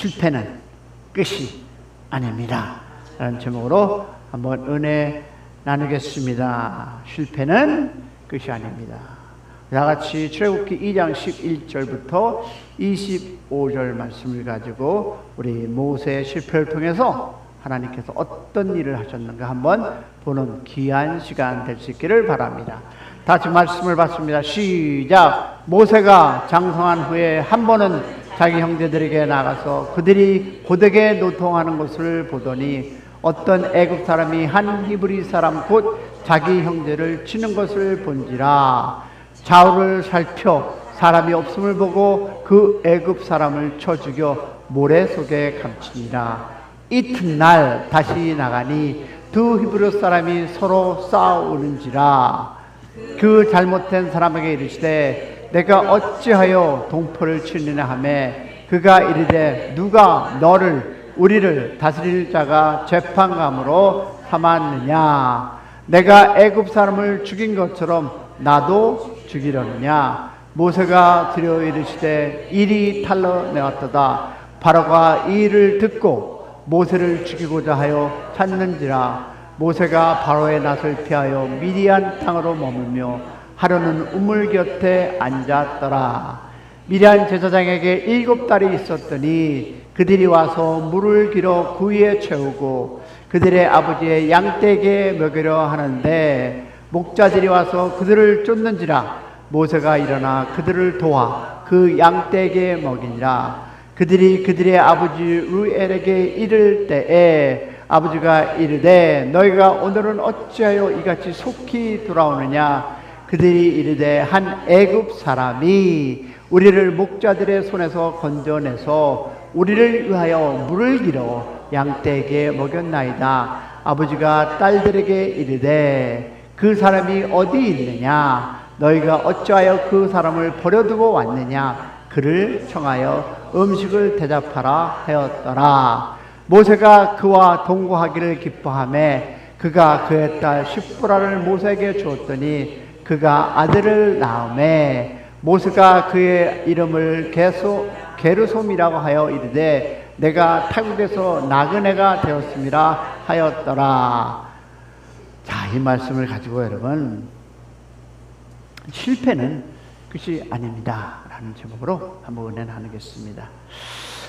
실패는 끝이 아닙니다. 라는 제목으로 한번 은혜 나누겠습니다. 실패는 끝이 아닙니다. 다같이 출애굽기 2장 11절부터 25절 말씀을 가지고 우리 모세의 실패를 통해서 하나님께서 어떤 일을 하셨는가 한번 보는 귀한 시간 될 수 있기를 바랍니다. 다시 말씀을 받습니다. 시작. 모세가 장성한 후에 한 번은 자기 형제들에게 나가서 그들이 고되게 노통하는 것을 보더니 어떤 애굽 사람이 한 히브리 사람 곧 자기 형제를 치는 것을 본지라. 좌우를 살펴 사람이 없음을 보고 그 애굽 사람을 쳐 죽여 모래 속에 감추니라. 이튿날 다시 나가니 두 히브리 사람이 서로 싸우는지라. 그 잘못된 사람에게 이르시되 내가 어찌하여 동포를 치느냐 하며 그가 이르되 누가 너를 우리를 다스릴 자가 재판감으로 삼았느냐. 내가 애굽 사람을 죽인 것처럼 나도 죽이려느냐. 모세가 드려 이르시되 일이 탈러내었도다. 바로가 이 일을 듣고 모세를 죽이고자 하여 찾는지라. 모세가 바로의 낯을 피하여 미디안 땅으로 머물며 하루는 우물 곁에 앉았더라. 미디안 제사장에게 7달이 있었더니 그들이 와서 물을 길어 구이에 채우고 그들의 아버지의 양떼에게 먹이려 하는데 목자들이 와서 그들을 쫓는지라. 모세가 일어나 그들을 도와 그 양떼에게 먹이니라. 그들이 그들의 아버지 루엘에게 이를 때에 아버지가 이르되 너희가 오늘은 어찌하여 이같이 속히 돌아오느냐. 그들이 이르되 한 애굽 사람이 우리를 목자들의 손에서 건져내서 우리를 위하여 물을 길어 양떼에게 먹였나이다. 아버지가 딸들에게 이르되 그 사람이 어디 있느냐. 너희가 어찌하여 그 사람을 버려두고 왔느냐. 그를 청하여 음식을 대접하라 하였더라. 모세가 그와 동거하기를 기뻐하며 그가 그의 딸 십보라를 모세에게 주었더니 그가 아들을 낳으매 모세가 그의 이름을 게르솜이라고 하여 이르되 내가 타국에서 나그네가 되었음이라 하였더라. 자, 이 말씀을 가지고 여러분, 실패는 끝이 아닙니다 라는 제목으로 한번 은혜 나누겠습니다.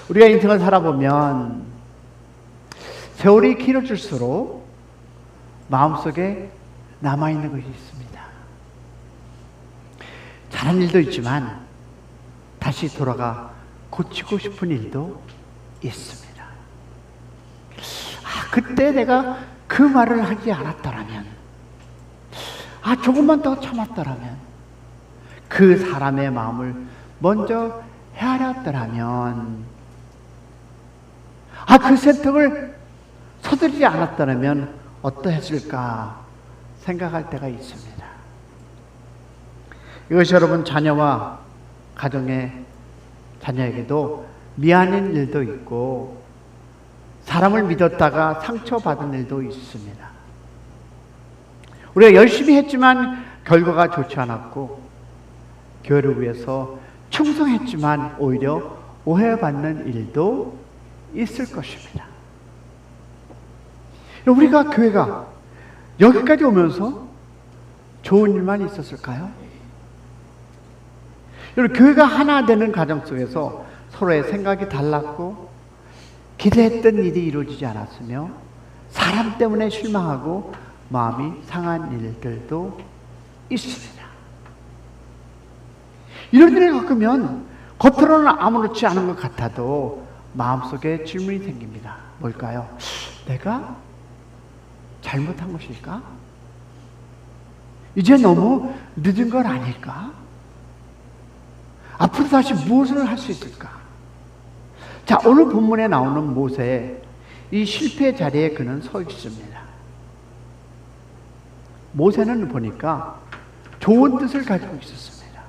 우리가 인생을 살아보면 세월이 길어질수록 마음속에 남아있는 것이 있습니다. 잘한 일도 있지만 다시 돌아가 고치고 싶은 일도 있습니다. 그때 내가 그 말을 하지 않았더라면, 조금만 더 참았더라면, 그 사람의 마음을 먼저 헤아렸더라면, 그 선택을 서두르지 않았더라면 어떠했을까 생각할 때가 있습니다. 이것이 여러분 자녀와 가정의 자녀에게도 미안한 일도 있고 사람을 믿었다가 상처받은 일도 있습니다. 우리가 열심히 했지만 결과가 좋지 않았고 교회를 위해서 충성했지만 오히려 오해받는 일도 있을 것입니다. 우리가 교회가 여기까지 오면서 좋은 일만 있었을까요? 여러분, 교회가 하나 되는 과정 속에서 서로의 생각이 달랐고 기대했던 일이 이루어지지 않았으며 사람 때문에 실망하고 마음이 상한 일들도 있습니다. 이런 일을 겪으면 겉으로는 아무렇지 않은 것 같아도 마음속에 질문이 생깁니다. 뭘까요? 내가 잘못한 것일까? 이제 너무 늦은 건 아닐까? 앞으로 다시 무엇을 할 수 있을까? 자, 오늘 본문에 나오는 모세의 이 실패 자리에 그는 서 있습니다. 모세는 보니까 좋은 뜻을 가지고 있었습니다.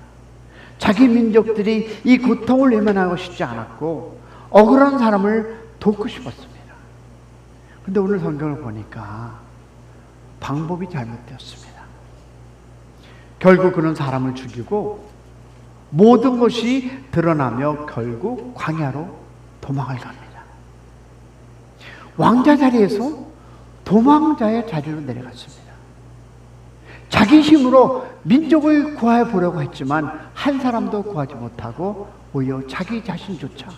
자기 민족들이 이 고통을 외면하고 싶지 않았고 억울한 사람을 돕고 싶었습니다. 근데 오늘 성경을 보니까 방법이 잘못되었습니다. 결국 그는 사람을 죽이고 모든 것이 드러나며 결국 광야로 도망을 갑니다. 왕자 자리에서 도망자의 자리로 내려갔습니다. 자기 힘으로 민족을 구해 보려고 했지만 한 사람도 구하지 못하고 오히려 자기 자신조차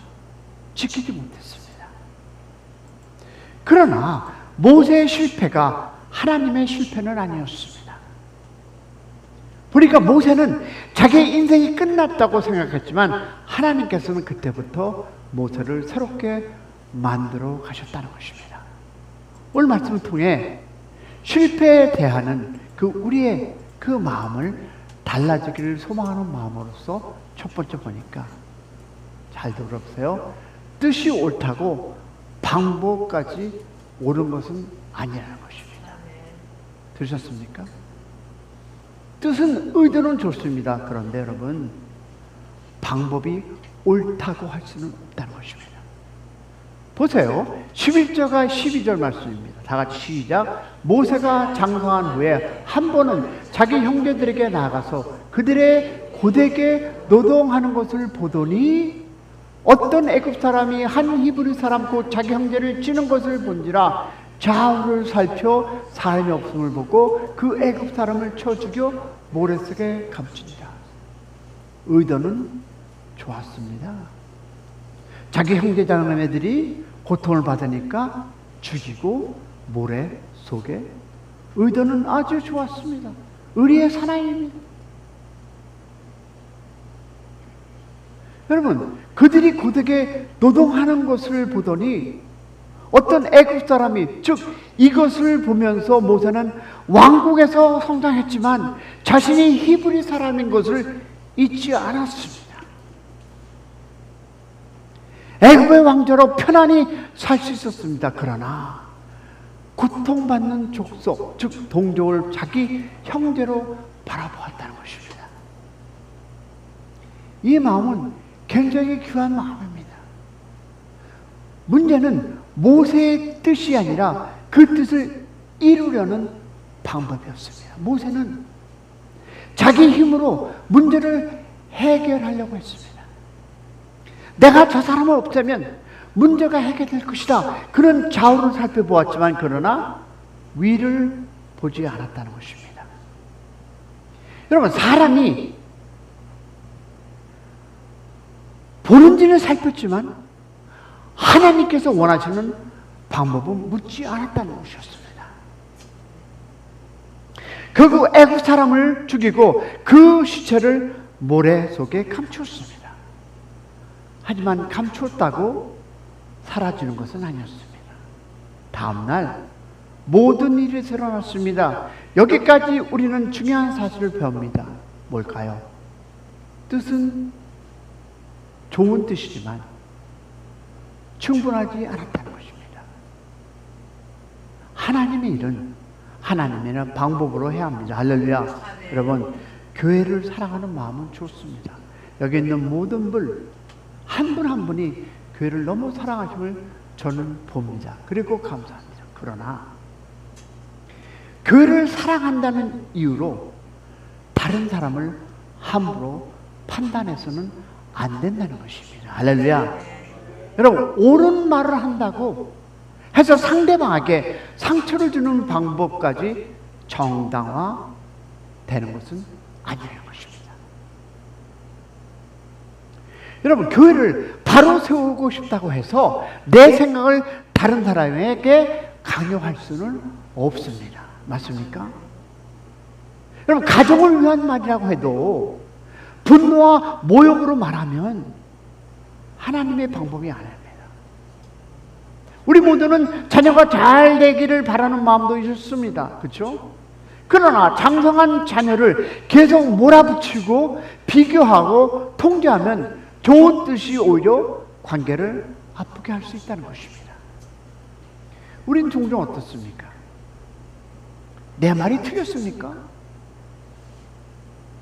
지키지 못했습니다. 그러나 모세의 실패가 하나님의 실패는 아니었습니다. 보니까 모세는 자기의 인생이 끝났다고 생각했지만 하나님께서는 그때부터 모세를 새롭게 만들어 가셨다는 것입니다. 오늘 말씀을 통해 실패에 대하는 우리의 그 마음을 달라지기를 소망하는 마음으로서 첫 번째 보니까 잘 들어보세요. 뜻이 옳다고 방법까지 옳은 것은 아니라는 것입니다. 들으셨습니까? 뜻은 의도는 좋습니다. 그런데 여러분 방법이 옳다고 할 수는 없다는 것입니다. 보세요. 11절과 12절 말씀입니다. 다 같이 시작. 모세가 장성한 후에 한 번은 자기 형제들에게 나가서 그들의 고되게 노동하는 것을 보더니 어떤 애굽 사람이 한 히브리 사람 곧 자기 형제를 찌는 것을 본지라 좌우를 살펴 사람이 없음을 보고 그 애굽 사람을 쳐 죽여 모래 속에 감춘다. 의도는 좋았습니다. 자기 형제 자매들이 고통을 받으니까 죽이고 모래 속에, 의도는 아주 좋았습니다. 의리의 사나이입니다. 여러분, 그들이 고되게 노동하는 것을 보더니 어떤 애굽 사람이, 즉 이것을 보면서 모세는 왕국에서 성장했지만 자신이 히브리 사람인 것을 잊지 않았습니다. 애굽의 왕자로 편안히 살 수 있었습니다. 그러나 고통받는 족속, 즉 동족을 자기 형제로 바라보았다는 것입니다. 이 마음은 굉장히 귀한 마음입니다. 문제는 모세의 뜻이 아니라 그 뜻을 이루려는 방법이었습니다. 모세는 자기 힘으로 문제를 해결하려고 했습니다. 내가 저 사람을 없애면 문제가 해결될 것이다. 그런 좌우를 살펴보았지만 그러나 위를 보지 않았다는 것입니다. 여러분, 사람이 보는지는 살폈지만 하나님께서 원하시는 방법은 묻지 않았다는 것이었습니다. 결국 애굽 사람을 죽이고 그 시체를 모래 속에 감추었습니다. 하지만 감추었다고 사라지는 것은 아니었습니다. 다음날 모든 일이 드러났습니다. 여기까지 우리는 중요한 사실을 배웁니다. 뭘까요? 뜻은 좋은 뜻이지만 충분하지 않았다는 것입니다. 하나님의 일은 하나님의 방법으로 해야 합니다. 할렐루야. 여러분, 교회를 사랑하는 마음은 좋습니다. 여기 있는 모든 분 한 분 한 분이 교회를 너무 사랑하심을 저는 봅니다. 그리고 감사합니다. 그러나 교회를 사랑한다는 이유로 다른 사람을 함부로 판단해서는 안 된다는 것입니다. 할렐루야. 여러분, 옳은 말을 한다고 해서 상대방에게 상처를 주는 방법까지 정당화되는 것은 아니라는 것입니다. 여러분, 교회를 바로 세우고 싶다고 해서 내 생각을 다른 사람에게 강요할 수는 없습니다. 맞습니까? 여러분, 가족을 위한 말이라고 해도 분노와 모욕으로 말하면 하나님의 방법이 아닙니다. 우리 모두는 자녀가 잘 되기를 바라는 마음도 있습니다. 그렇죠? 그러나 장성한 자녀를 계속 몰아붙이고 비교하고 통제하면 좋은 뜻이 오히려 관계를 아프게 할 수 있다는 것입니다. 우린 종종 어떻습니까? 내 말이 틀렸습니까?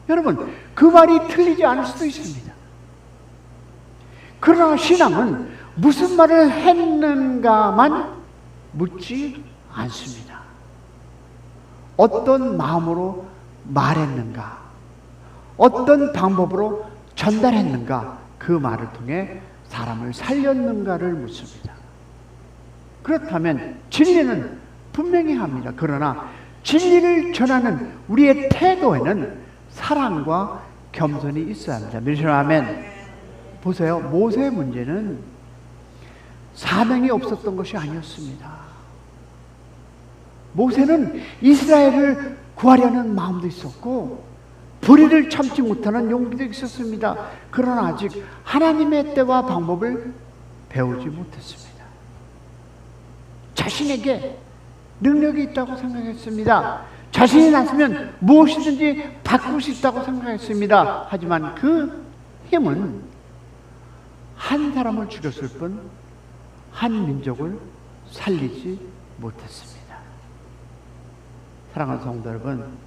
여러분, 그 말이 틀리지 않을 수도 있습니다. 그러나 신앙은 무슨 말을 했는가만 묻지 않습니다. 어떤 마음으로 말했는가, 어떤 방법으로 전달했는가, 그 말을 통해 사람을 살렸는가를 묻습니다. 그렇다면 진리는 분명히 합니다. 그러나 진리를 전하는 우리의 태도에는 사랑과 겸손이 있어야 합니다. 믿으시면 아멘. 보세요. 모세의 문제는 사명이 없었던 것이 아니었습니다. 모세는 이스라엘을 구하려는 마음도 있었고 불의를 참지 못하는 용기도 있었습니다. 그러나 아직 하나님의 때와 방법을 배우지 못했습니다. 자신에게 능력이 있다고 생각했습니다. 자신이 나서면 무엇이든지 바꿀 수 있다고 생각했습니다. 하지만 그 힘은 한 사람을 죽였을 뿐 한 민족을 살리지 못했습니다. 사랑하는 성도 여러분,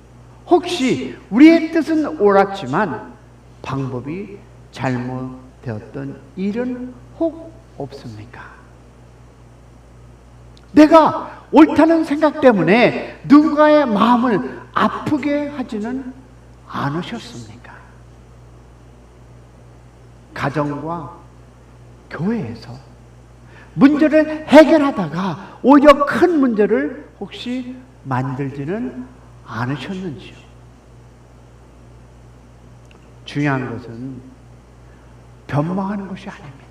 혹시 우리의 뜻은 옳았지만 방법이 잘못되었던 일은 혹 없습니까? 내가 옳다는 생각 때문에 누군가의 마음을 아프게 하지는 않으셨습니까? 가정과 교회에서 문제를 해결하다가 오히려 큰 문제를 혹시 만들지는 않으셨는지요? 중요한 것은 변망하는 것이 아닙니다.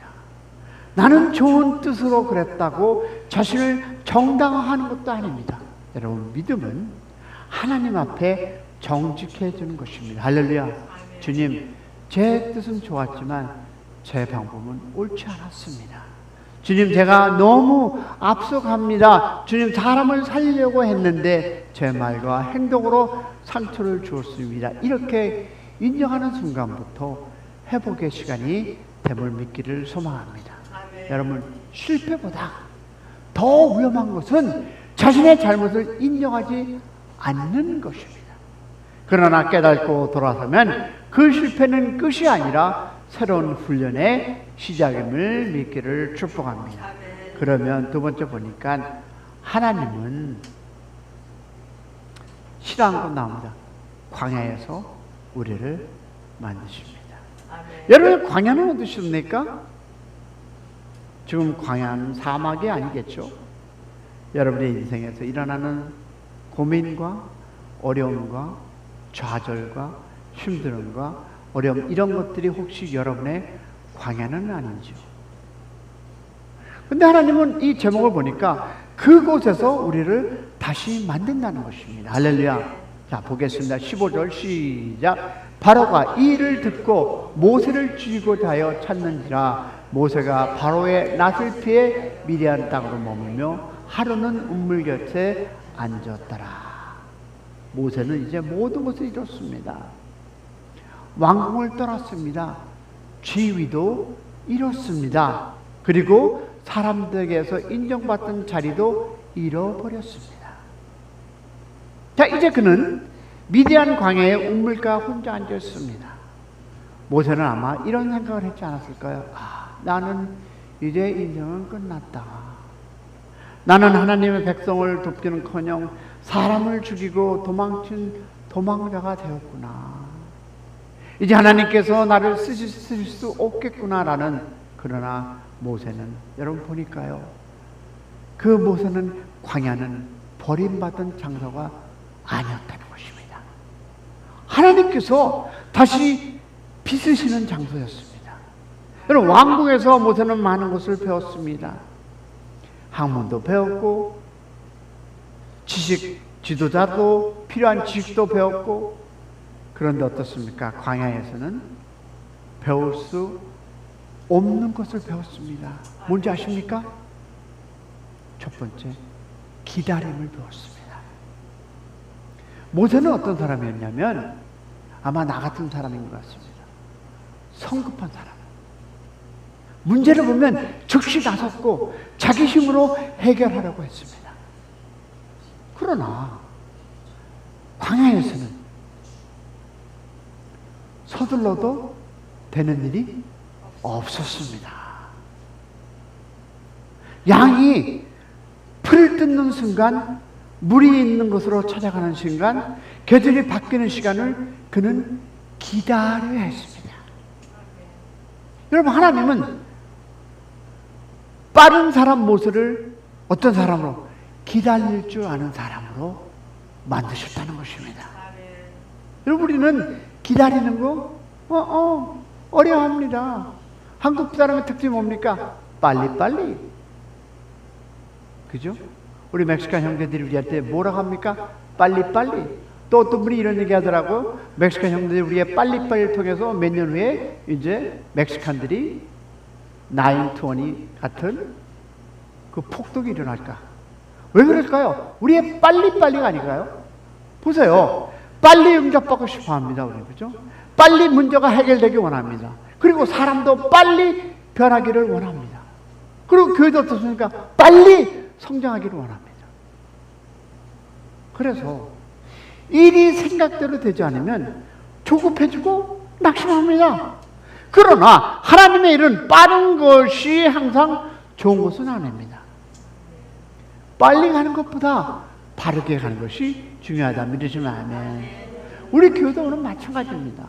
나는 좋은 뜻으로 그랬다고 자신을 정당화하는 것도 아닙니다. 여러분, 믿음은 하나님 앞에 정직해지는 것입니다. 할렐루야. 주님, 제 뜻은 좋았지만 제 방법은 옳지 않았습니다. 주님, 제가 너무 앞서갑니다. 주님, 사람을 살리려고 했는데 제 말과 행동으로 상처를 주었습니다. 이렇게 인정하는 순간부터 회복의 시간이 됨을 믿기를 소망합니다. 여러분, 실패보다 더 위험한 것은 자신의 잘못을 인정하지 않는 것입니다. 그러나 깨닫고 돌아서면 그 실패는 끝이 아니라 새로운 훈련의 시작임을 믿기를 축복합니다. 그러면 두 번째 보니까 하나님은 싫어하는 건 나옵니다. 광야에서 우리를 만드십니다. 여러분, 광야는 어디십니까? 지금 광야는 사막이 아니겠죠? 여러분의 인생에서 일어나는 고민과 어려움과 좌절과 힘듦과 어려움, 이런 것들이 혹시 여러분의 광야는 아닌지요? 근데 하나님은 이 제목을 보니까 그곳에서 우리를 다시 만든다는 것입니다. 할렐루야. 자, 보겠습니다. 15절 시작. 바로가 이 일을 듣고 모세를 죽이고자 하여 찾는지라. 모세가 바로의 낯을 피해 미디안 땅으로 머물며 하루는 운물 곁에 앉았더라. 모세는 이제 모든 것을 이뤘습니다. 왕궁을 떠났습니다. 지위도 잃었습니다. 그리고 사람들에게서 인정받던 자리도 잃어버렸습니다. 자, 이제 그는 미디안 광야에 운물가 혼자 앉았습니다. 모세는 아마 이런 생각을 했지 않았을까요? 나는 이제 인생은 끝났다. 나는 하나님의 백성을 돕기는커녕 사람을 죽이고 도망친 도망자가 되었구나. 이제 하나님께서 나를 쓰실 수 없겠구나라는. 그러나 모세는, 여러분 보니까요, 그 모세는 광야는 버림받은 장소가 아니었다는 것입니다. 하나님께서 다시 빚으시는 장소였습니다. 여러분, 왕궁에서 모세는 많은 것을 배웠습니다. 학문도 배웠고, 지도자도 필요한 지식도 배웠고. 그런데 어떻습니까? 광야에서는 배울 수 없는 것을 배웠습니다. 뭔지 아십니까? 첫 번째, 기다림을 배웠습니다. 모세는 어떤 사람이었냐면 아마 나 같은 사람인 것 같습니다. 성급한 사람. 문제를 보면 즉시 나섰고 자기 힘으로 해결하려고 했습니다. 그러나 광야에서는 서둘러도 되는 일이 없었습니다. 양이 풀을 뜯는 순간, 물이 있는 곳으로 찾아가는 순간, 계절이 바뀌는 시간을 그는 기다려야 했습니다. 여러분, 하나님은 빠른 사람 모세를 어떤 사람으로? 기다릴 줄 아는 사람으로 만드셨다는 것입니다. 여러분, 우리는 기다리는 거 어려워합니다. 한국 사람의 특징이 뭡니까? 빨리빨리. 그죠? 우리 멕시칸 형제들이 우리한테 뭐라고 합니까? 빨리빨리. 또 어떤 분이 이런 얘기 하더라고요. 멕시칸 형제들이 우리의 빨리빨리를 통해서 몇 년 후에 이제 멕시칸들이 920 같은 그 폭동이 일어날까? 왜 그럴까요? 우리의 빨리빨리가 아닐까요? 보세요. 빨리 응답받고 싶어 합니다. 우리, 그죠? 빨리 문제가 해결되기 원합니다. 그리고 사람도 빨리 변하기를 원합니다. 그리고 교회도 어떻습니까? 빨리 성장하기를 원합니다. 그래서 일이 생각대로 되지 않으면 조급해지고 낙심합니다. 그러나 하나님의 일은 빠른 것이 항상 좋은 것은 아닙니다. 빨리 가는 것보다 바르게 가는 것이 중요하다 믿으시면 아멘. 우리 교회도 오늘 마찬가지입니다.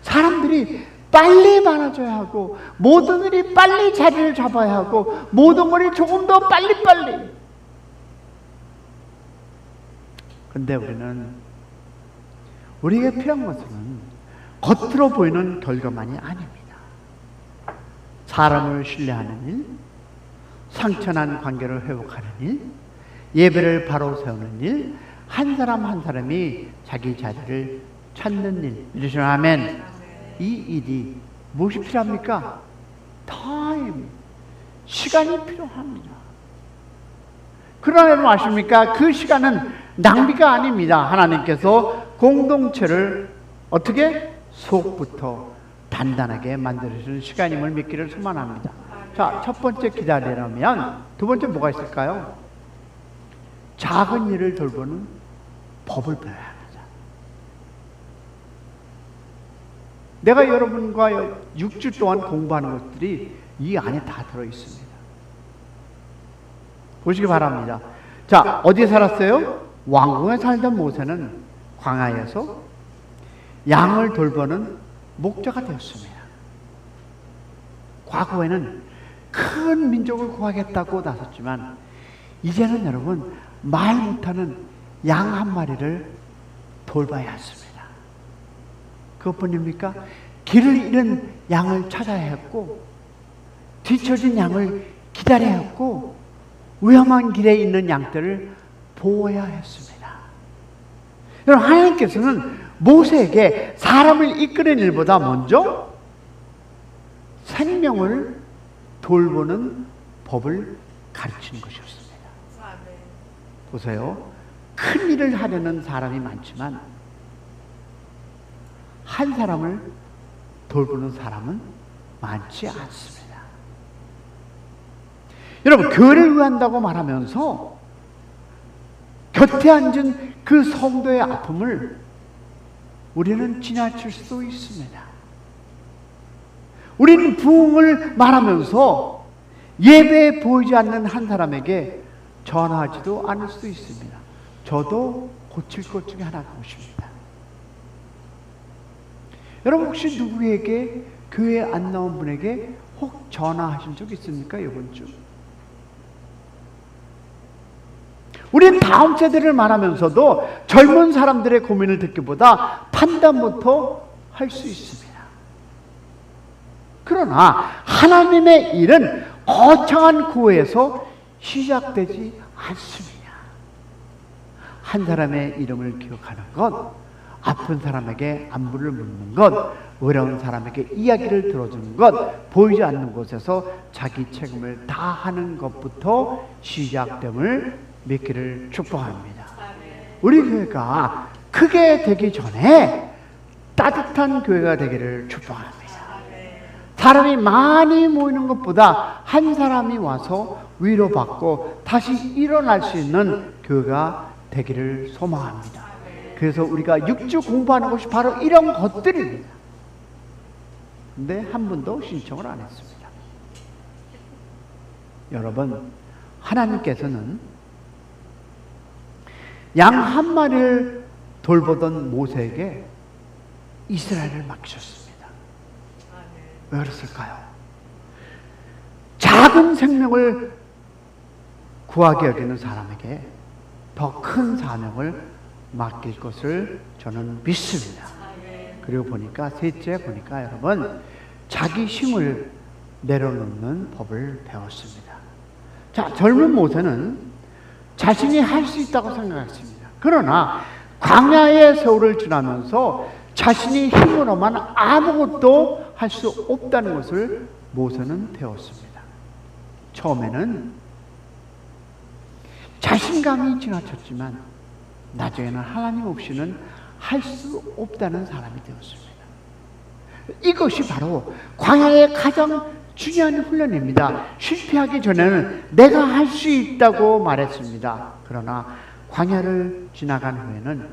사람들이 빨리 많아져야 하고 모든 일이 빨리 자리를 잡아야 하고 모든 것이 조금 더 빨리빨리. 그런데 우리에게 필요한 것은 겉으로 보이는 결과만이 아닙니다. 사람을 신뢰하는 일, 상처난 관계를 회복하는 일, 예배를 바로 세우는 일, 한 사람 한 사람이 자기 자리를 찾는 일. 믿으시면 아멘. 이 일이 무엇이 필요합니까? 타임, 시간이 필요합니다. 그러나 여러분 아십니까? 그 시간은 낭비가 아닙니다. 하나님께서 공동체를 어떻게? 속부터 단단하게 만들어주는 시간임을 믿기를 소망합니다. 자, 첫 번째 기다리려면 두 번째 뭐가 있을까요? 작은 일을 돌보는 법을 배워야 합니다. 내가 여러분과 6주 동안 공부하는 것들이 이 안에 다 들어있습니다. 보시기 바랍니다. 자, 어디에 살았어요? 왕궁에 살던 모세는 광야에서 양을 돌보는 목자가 되었습니다. 과거에는 큰 민족을 구하겠다고 나섰지만 이제는 여러분 말 못하는 양 한 마리를 돌봐야 했습니다. 그것뿐입니까? 길을 잃은 양을 찾아야 했고 뒤처진 양을 기다려야 했고 위험한 길에 있는 양들을 보호해야 했습니다. 여러분, 하나님께서는 모세에게 사람을 이끄는 일보다 먼저 생명을 돌보는 법을 가르치는 것이었습니다. 보세요. 큰 일을 하려는 사람이 많지만 한 사람을 돌보는 사람은 많지 않습니다. 여러분, 교회를 위한다고 말하면서 곁에 앉은 그 성도의 아픔을 우리는 지나칠 수도 있습니다. 우리는 부흥을 말하면서 예배에 보이지 않는 한 사람에게 전하지도 않을 수도 있습니다. 저도 고칠 것 중에 하나가 것입니다. 여러분, 혹시 누구에게 교회에 안 나온 분에게 혹 전화하신 적 있습니까? 이번 주? 우리는 다음 세대를 말하면서도 젊은 사람들의 고민을 듣기보다 판단부터 할 수 있습니다. 그러나 하나님의 일은 거창한 구호에서 시작되지 않습니다. 한 사람의 이름을 기억하는 것, 아픈 사람에게 안부를 묻는 것, 어려운 사람에게 이야기를 들어주는 것, 보이지 않는 곳에서 자기 책임을 다하는 것부터 시작됨을 믿기를 축복합니다. 우리 교회가 크게 되기 전에 따뜻한 교회가 되기를 축복합니다. 사람이 많이 모이는 것보다 한 사람이 와서 위로받고 다시 일어날 수 있는 교회가 되기를 소망합니다. 그래서 우리가 6주 공부하는 것이 바로 이런 것들입니다. 근데 한 분도 신청을 안 했습니다. 여러분, 하나님께서는 양 한 마리를 돌보던 모세에게 이스라엘을 맡기셨습니다. 왜 그랬을까요? 작은 작은 생명을 구하게 여기는 사람에게 더 큰 사명을 맡길 것을 저는 믿습니다. 그리고 보니까 셋째 보니까 여러분 자기 힘을 내려놓는 법을 배웠습니다. 자, 젊은 모세는 자신이 할 수 있다고 생각했습니다. 그러나 광야의 세월을 지나면서 자신이 힘으로만 아무것도 할 수 없다는 것을 모세는 배웠습니다. 처음에는 자신감이 지나쳤지만 나중에는 하나님 없이는 할 수 없다는 사람이 되었습니다. 이것이 바로 광야의 가장 중요한 훈련입니다. 실패하기 전에는 내가 할 수 있다고 말했습니다. 그러나 광야를 지나간 후에는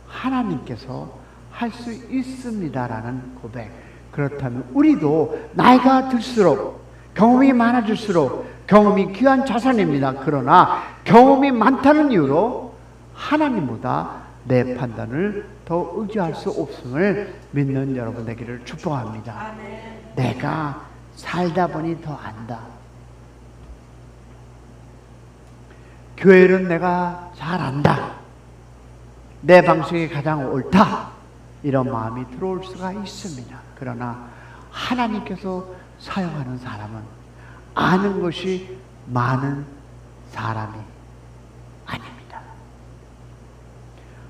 하나님께서 할 수 있습니다라는 고백. 그렇다면 우리도 나이가 들수록 경험이 많아질수록 경험이 귀한 자산입니다. 그러나 경험이 많다는 이유로 하나님보다 내 판단을 더 의지할 수 없음을 믿는 여러분 되기를 축복합니다. 내가 살다 보니 더 안다. 교회는 내가 잘 안다. 내 방식이 가장 옳다. 이런 마음이 들어올 수가 있습니다. 그러나 하나님께서 사용하는 사람은 아는 것이 많은 사람이 아닙니다.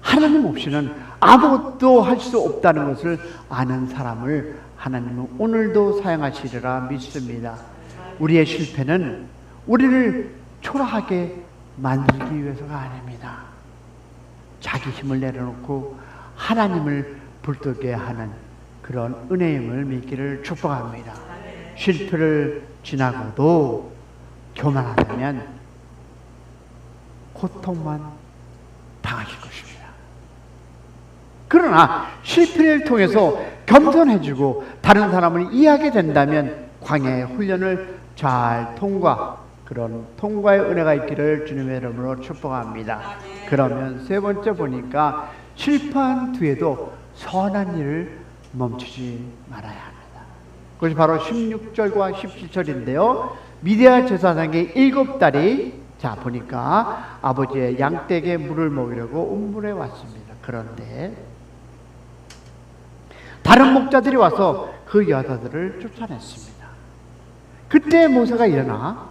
하나님 없이는 아무것도 할 수 없다는 것을 아는 사람을 하나님은 오늘도 사용하시리라 믿습니다. 우리의 실패는 우리를 초라하게 만들기 위해서가 아닙니다. 자기 힘을 내려놓고 하나님을 붙들게 하는 그런 은혜임을 믿기를 축복합니다. 실패를 지나고도 교만하다면 고통만 당하실 것입니다. 그러나 실패를 통해서 겸손해지고 다른 사람을 이해하게 된다면 광야의 훈련을 잘 그런 통과의 은혜가 있기를 주님의 이름으로 축복합니다. 그러면 세 번째 보니까 실패한 뒤에도 선한 일을 멈추지 말아야 합니다. 그것이 바로 16절과 17절인데요. 미디안 제사장의 7딸이 자 보니까 아버지의 양떼에게 물을 먹이려고 운물에 왔습니다. 그런데 다른 목자들이 와서 그 여자들을 쫓아냈습니다. 그때 모세가 일어나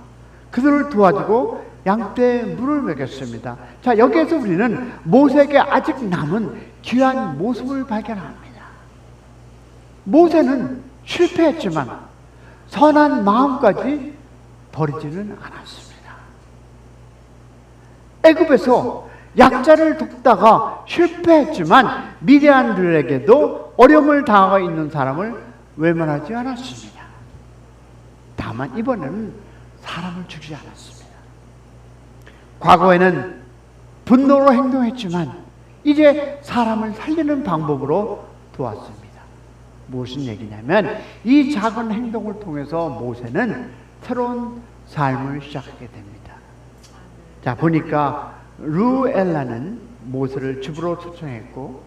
그들을 도와주고 양떼에 물을 먹였습니다. 자, 여기에서 우리는 모세에게 아직 남은 귀한 모습을 발견합니다. 모세는 실패했지만 선한 마음까지 버리지는 않았습니다. 애굽에서 약자를 돕다가 실패했지만 미디안들에게도 어려움을 당하고 있는 사람을 외면하지 않았습니다. 다만 이번에는 사람을 죽이지 않았습니다. 과거에는 분노로 행동했지만 이제 사람을 살리는 방법으로 도왔습니다. 무슨 얘기냐면 이 작은 행동을 통해서 모세는 새로운 삶을 시작하게 됩니다. 자, 보니까 루엘라는 모세를 집으로 초청했고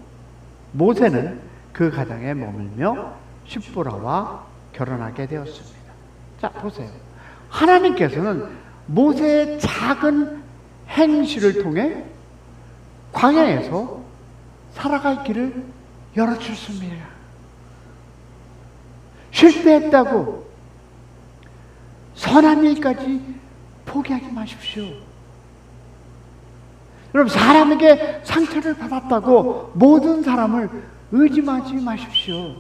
모세는 그 가정에 머물며 십보라와 결혼하게 되었습니다. 자, 보세요. 하나님께서는 모세의 작은 행실을 통해 광야에서 살아갈 길을 열어주셨습니다. 실패했다고 선한 일까지 포기하지 마십시오. 여러분, 사람에게 상처를 받았다고 모든 사람을 의심하지 마십시오.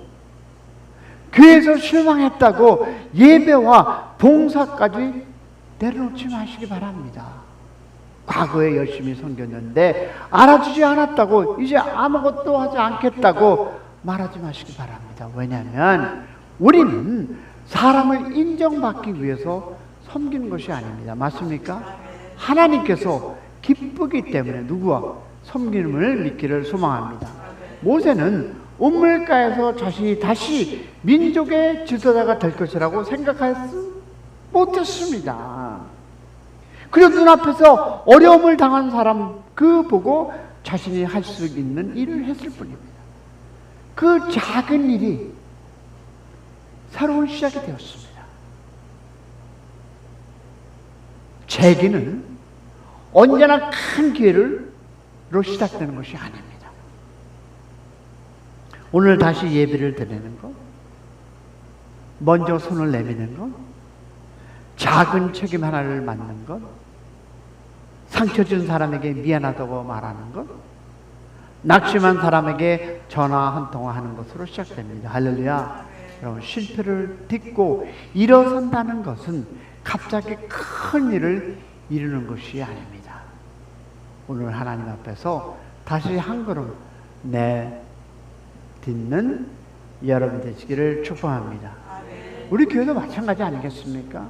교회에서 실망했다고 예배와 봉사까지 내려놓지 마시기 바랍니다. 과거에 열심히 섬겼는데 알아주지 않았다고 이제 아무것도 하지 않겠다고 말하지 마시기 바랍니다. 왜냐하면 우리는 사람을 인정받기 위해서 섬기는 것이 아닙니다. 맞습니까? 하나님께서 기쁘기 때문에 누구와 섬김을 믿기를 소망합니다. 모세는 운물가에서 자신이 다시 민족의 지도자가 될 것이라고 생각하지 못했습니다. 그리고 눈앞에서 어려움을 당한 사람 그 보고 자신이 할 수 있는 일을 했을 뿐입니다. 그 작은 일이 새로운 시작이 되었습니다. 재기는 언제나 큰 기회로 시작되는 것이 아닙니다. 오늘 다시 예배를 드리는 것, 먼저 손을 내미는 것, 작은 책임 하나를 맡는 것, 상처 준 사람에게 미안하다고 말하는 것, 낙심한 사람에게 전화 한 통화 하는 것으로 시작됩니다. 할렐루야. 여러분, 실패를 딛고 일어선다는 것은 갑자기 큰 일을 이루는 것이 아닙니다. 오늘 하나님 앞에서 다시 한 걸음 내딛는 여러분 되시기를 축복합니다. 우리 교회도 마찬가지 아니겠습니까?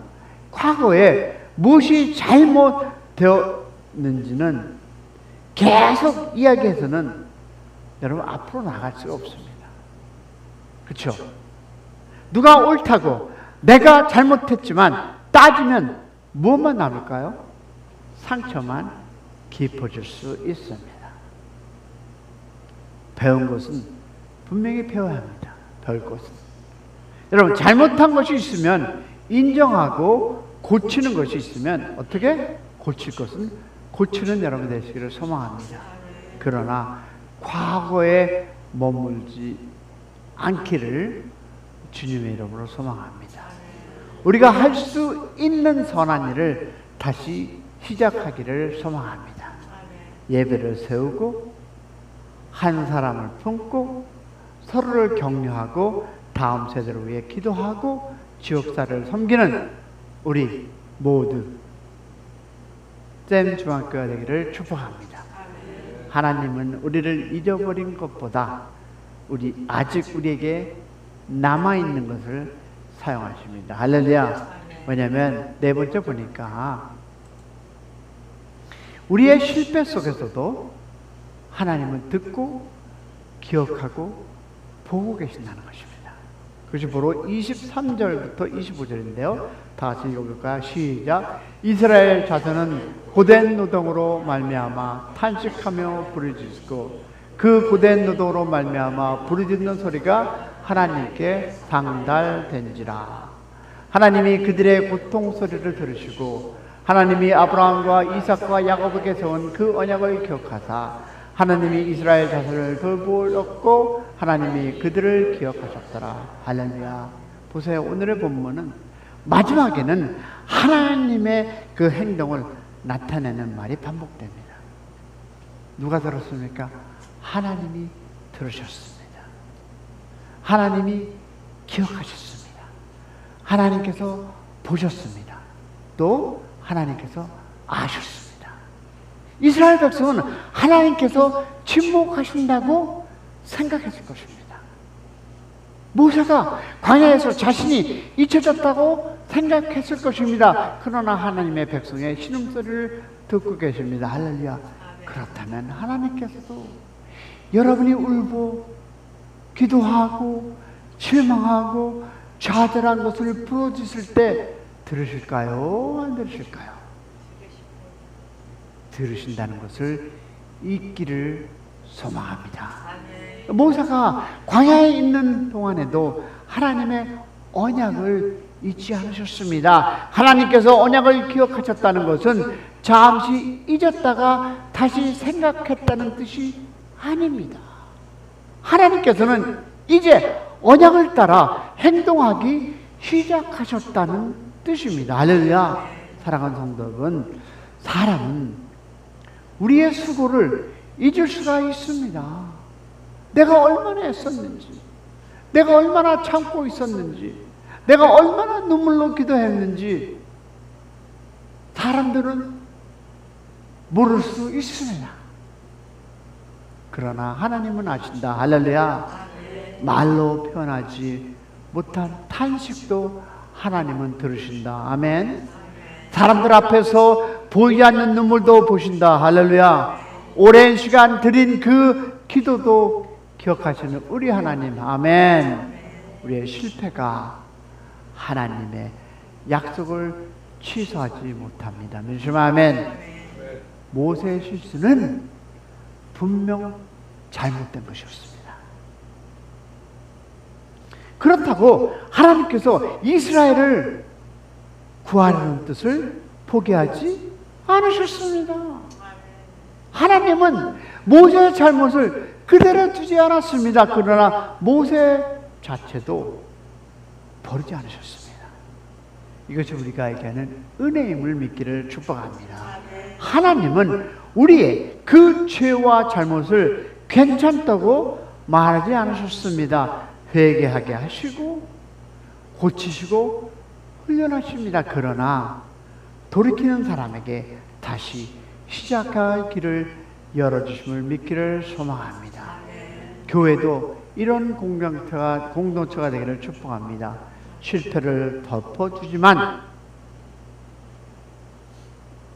과거에 무엇이 잘못되었는지는 계속 이야기해서는 여러분 앞으로 나갈 수가 없습니다. 그렇죠? 누가 옳다고 내가 잘못했지만 따지면 무엇만 남을까요? 상처만 깊어질 수 있습니다. 배운 것은 분명히 배워야 합니다. 배울 것은. 여러분, 잘못한 것이 있으면 인정하고 고치는 것이 있으면 어떻게? 고칠 것은 고치는 여러분 되시기를 소망합니다. 그러나 과거에 머물지 않기를 주님의 이름으로 소망합니다. 우리가 할 수 있는 선한 일을 다시 시작하기를 소망합니다. 예배를 세우고 한 사람을 품고 서로를 격려하고 다음 세대를 위해 기도하고 지역사를 섬기는 우리 모두 샘 중학교가 되기를 축복합니다. 하나님은 우리를 잊어버린 것보다 아직 우리에게 남아있는 것을 사용하십니다. 할렐루야. 왜냐하면 네 번째 보니까 우리의 실패 속에서도 하나님은 듣고 기억하고 보고 계신다는 것입니다. 그것이 바로 23절부터 25절인데요. 다 같이 읽어볼까요? 시작. 이스라엘 자손은 고된 노동으로 말미암아 탄식하며 부르짖고 그 고된 노동으로 말미암아 부르짖는 소리가 하나님께 상달된지라. 하나님이 그들의 고통 소리를 들으시고 하나님이 아브라함과 이삭과 야곱에게 세운 그 언약을 기억하사 하나님이 이스라엘 자손을 돌보셨고 하나님이 그들을 기억하셨더라. 할렐루야. 보세요. 오늘의 본문은 마지막에는 하나님의 그 행동을 나타내는 말이 반복됩니다. 누가 들었습니까? 하나님이 들으셨습니다. 하나님이 기억하셨습니다. 하나님께서 보셨습니다. 또 하나님께서 아셨습니다. 이스라엘 백성은 하나님께서 침묵하신다고 생각했을 것입니다. 모세가 광야에서 자신이 잊혀졌다고 생각했을 것입니다. 그러나 하나님의 백성의 신음소리를 듣고 계십니다. 할렐루야. 그렇다면 하나님께서도 여러분이 울고 기도하고 실망하고 좌절한 것을 부어주실 때 들으실까요? 안 들으실까요? 들으신다는 것을 잊기를 소망합니다. 모세가 광야에 있는 동안에도 하나님의 언약을 잊지 않으셨습니다. 하나님께서 언약을 기억하셨다는 것은 잠시 잊었다가 다시 생각했다는 뜻이 아닙니다. 하나님께서는 이제 언약을 따라 행동하기 시작하셨다는 뜻입니다. 할렐루야. 사랑하는 성도 여러분, 사람은 우리의 수고를 잊을 수가 있습니다. 내가 얼마나 애썼는지, 내가 얼마나 참고 있었는지, 내가 얼마나 눈물로 기도했는지 사람들은 모를 수 있습니다. 그러나 하나님은 아신다. 할렐루야. 말로 표현하지 못한 탄식도 하나님은 들으신다. 아멘. 사람들 앞에서 보이지 않는 눈물도 보신다. 할렐루야. 오랜 시간 드린 그 기도도 기억하시는 우리 하나님. 아멘. 우리의 실패가 하나님의 약속을 취소하지 못합니다. 믿으시면 아멘. 모세의 실수는 분명 잘못된 것이었습니다. 그렇다고 하나님께서 이스라엘을 구하려는 뜻을 포기하지 않으셨습니다. 하나님은 모세의 잘못을 그대로 두지 않았습니다. 그러나 모세 자체도 버리지 않으셨습니다. 이것이 우리가 얘기하는 은혜임을 믿기를 축복합니다. 하나님은 우리의 그 죄와 잘못을 괜찮다고 말하지 않으셨습니다. 회개하게 하시고 고치시고 훈련하십니다. 그러나 돌이키는 사람에게 다시 시작할 길을 열어주심을 믿기를 소망합니다. 교회도 이런 공동체가 되기를 축복합니다. 실패를 덮어주지만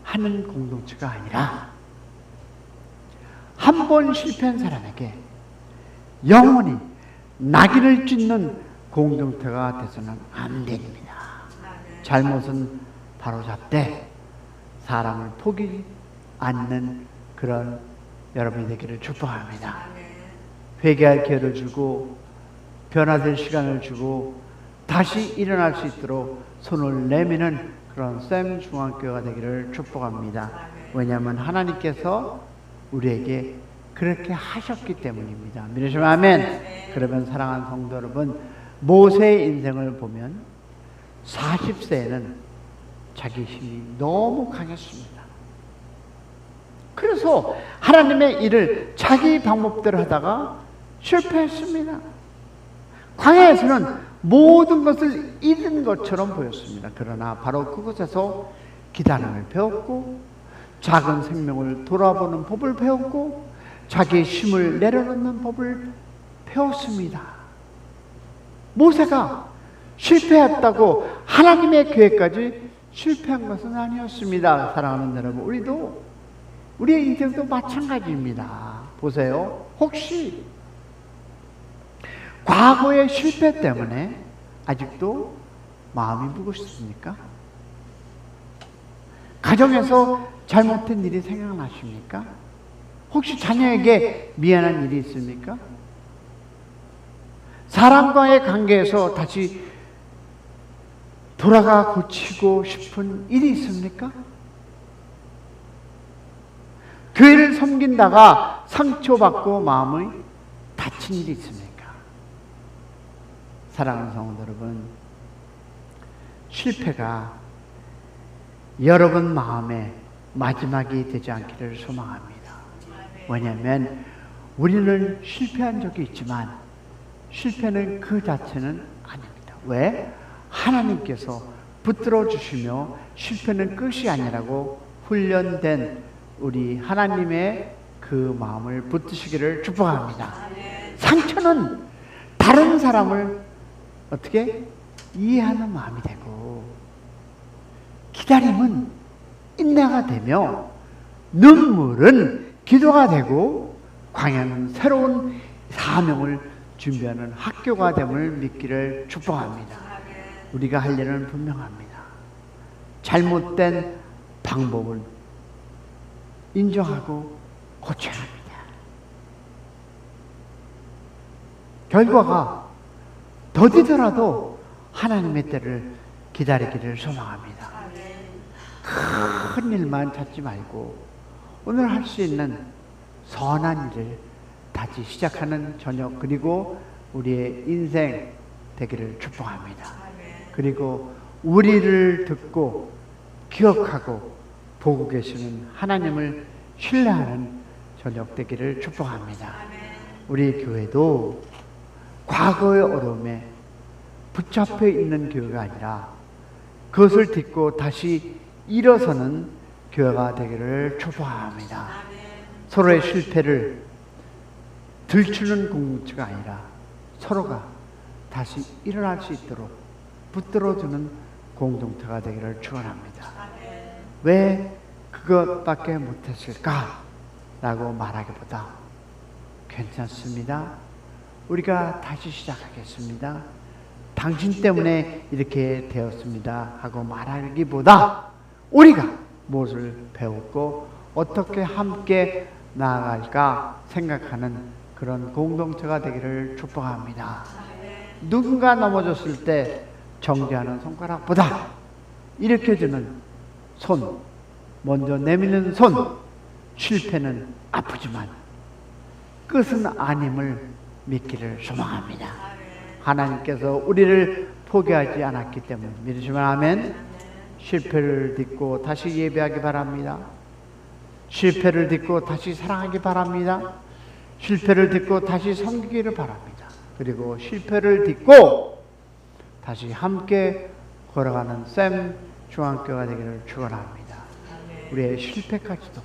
하는 공동체가 아니라 한 번 실패한 사람에게 영원히 낙인을 찍는 공동체가 돼서는 안 됩니다. 잘못은 바로잡되 사람을 포기 않는 그런 여러분이 되기를 축복합니다. 회개할 기회를 주고 변화될 시간을 주고 다시 일어날 수 있도록 손을 내미는 그런 샘 중앙교회가 되기를 축복합니다. 왜냐하면 하나님께서 우리에게 그렇게 하셨기 때문입니다. 믿으시면 아멘. 그러면 사랑하는 성도 여러분, 모세의 인생을 보면 40세에는 자기 힘이 너무 강했습니다. 그래서 하나님의 일을 자기 방법대로 하다가 실패했습니다. 광야에서는 모든 것을 잃은 것처럼 보였습니다. 그러나 바로 그곳에서 기다림을 배웠고 작은 생명을 돌아보는 법을 배웠고 자기의 힘을 내려놓는 법을 배웠습니다. 모세가 실패했다고 하나님의 계획까지 실패한 것은 아니었습니다. 사랑하는 여러분, 우리의 인생도 마찬가지입니다. 보세요. 혹시 과거의 실패 때문에 아직도 마음이 무겁습니까? 가정에서 잘못된 일이 생각나십니까? 혹시 자녀에게 미안한 일이 있습니까? 사람과의 관계에서 다시 돌아가 고치고 싶은 일이 있습니까? 교회를 섬긴다가 상처받고 마음이 다친 일이 있습니까? 사랑하는 성도 여러분, 실패가 여러분 마음의 마지막이 되지 않기를 소망합니다. 왜냐하면 우리는 실패한 적이 있지만 실패는 그 자체는 아닙니다. 왜? 하나님께서 붙들어 주시며 실패는 끝이 아니라고 훈련된 우리 하나님의 그 마음을 붙드시기를 축복합니다. 상처는 다른 사람을 어떻게 이해하는 마음이 되고, 기다림은 인내가 되며, 눈물은 기도가 되고, 광야는 새로운 사명을 준비하는 학교가 됨을 믿기를 축복합니다. 우리가 할 일은 분명합니다. 잘못된 방법을 인정하고 고쳐야 합니다. 결과가 더디더라도 하나님의 때를 기다리기를 소망합니다. 큰 일만 찾지 말고 오늘 할 수 있는 선한 일을 다시 시작하는 저녁, 그리고 우리의 인생 되기를 축복합니다. 그리고 우리를 듣고 기억하고 보고 계시는 하나님을 신뢰하는 저녁 되기를 축복합니다. 우리 교회도 과거의 어려움에 붙잡혀 있는 교회가 아니라 그것을 딛고 다시 일어서는 교회가 되기를 축복합니다. 서로의 실패를 들추는 공동체가 아니라 서로가 다시 일어날 수 있도록 붙들어주는 공동체가 되기를 축원합니다. 왜 그것밖에 못했을까? 라고 말하기보다 괜찮습니다. 우리가 다시 시작하겠습니다. 당신 때문에 이렇게 되었습니다. 하고 말하기보다 우리가 무엇을 배웠고 어떻게 함께 나아갈까 생각하는 그런 공동체가 되기를 축복합니다. 누군가 넘어졌을 때 정죄하는 손가락보다 일으켜주는 손, 먼저 내미는 손, 실패는 아프지만 끝은 아님을 믿기를 소망합니다. 하나님께서 우리를 포기하지 않았기 때문에 믿으시면 아멘. 실패를 딛고 다시 예배하기 바랍니다. 실패를 딛고 다시 사랑하기 바랍니다. 실패를 딛고 다시 섬기기를 바랍니다. 그리고 실패를 딛고 다시 함께 걸어가는 샘 중앙교회가 되기를 축원합니다. 우리의 실패까지도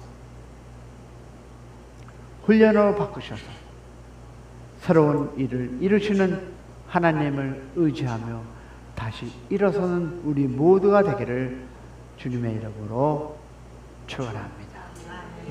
훈련으로 바꾸셔서 새로운 일을 이루시는 하나님을 의지하며 다시 일어서는 우리 모두가 되기를 주님의 이름으로 축원합니다.